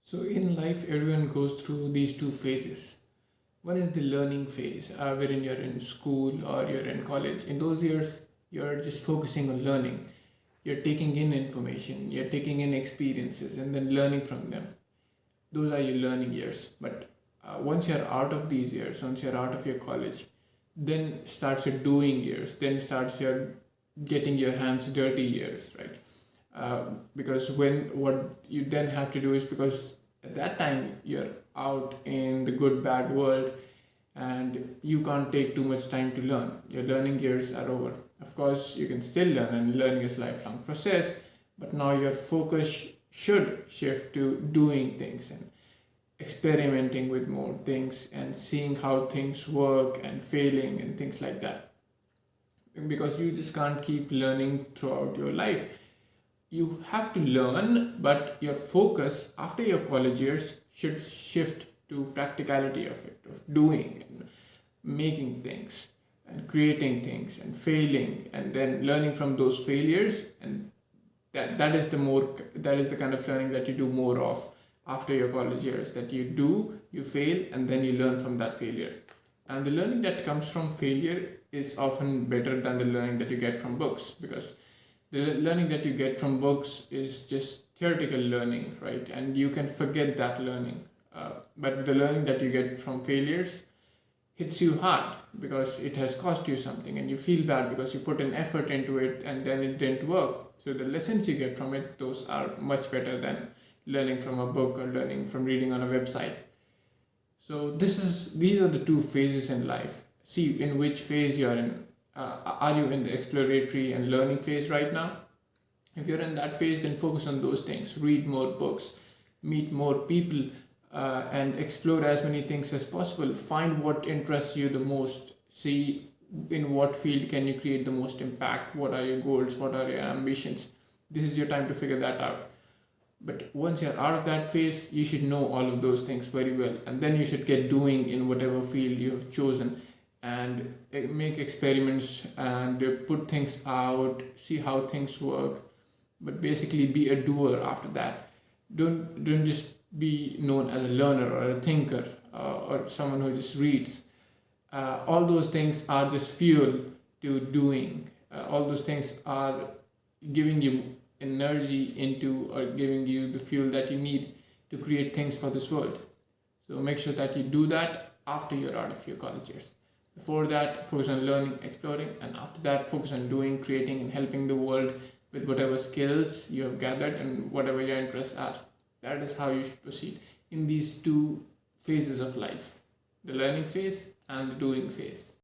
So in life, everyone goes through these two phases. One is the learning phase, wherein you're in school or you're in college. In those years, you're just focusing on learning. You're taking in information, you're taking in experiences, and then learning from them. Those are your learning years. But once you're out of these years, once you're out of your college, then starts your doing years. Then starts your getting your hands dirty years, right? Because when what you then have to do is, because at that time you're out in the good bad world and you can't take too much time to learn. Your learning years are over. Of course you can still learn, and learning is a lifelong process, but now your focus should shift to doing things and experimenting with more things and seeing how things work and failing and things like that, because you just can't keep learning throughout your life. You have to learn, but your focus after your college years should shift to practicality of it, of doing and making things and creating things and failing and then learning from those failures. And that is the kind of learning that you do more of after your college years, that you fail, and then you learn from that failure. And the learning that comes from failure is often better than the learning that you get from books, because the learning that you get from books is just theoretical learning, right? And you can forget that learning. But the learning that you get from failures hits you hard because it has cost you something, and you feel bad because you put an effort into it and then it didn't work. So the lessons you get from it, those are much better than learning from a book or learning from reading on a website. So these are the two phases in life. See in which phase you're in. Are you in the exploratory and learning phase right now? If you're in that phase, then focus on those things. Read more books, meet more people, and explore as many things as possible. Find what interests you the most. See in what field can you create the most impact. What are your goals? What are your ambitions? This is your time to figure that out. But once you're out of that phase, you should know all of those things very well, and then you should get doing in whatever field you have chosen, and make experiments and put things out, see how things work. But basically be a doer after that. Don't just be known as a learner or a thinker, or someone who just reads. All those things are just fuel to doing. All those things are giving you energy into, or giving you the fuel that you need to create things for this world. So make sure that you do that after you're out of your college years. Before that, focus on learning, exploring, and after that, focus on doing, creating, and helping the world with whatever skills you have gathered and whatever your interests are. That is how you should proceed in these two phases of life, the learning phase and the doing phase.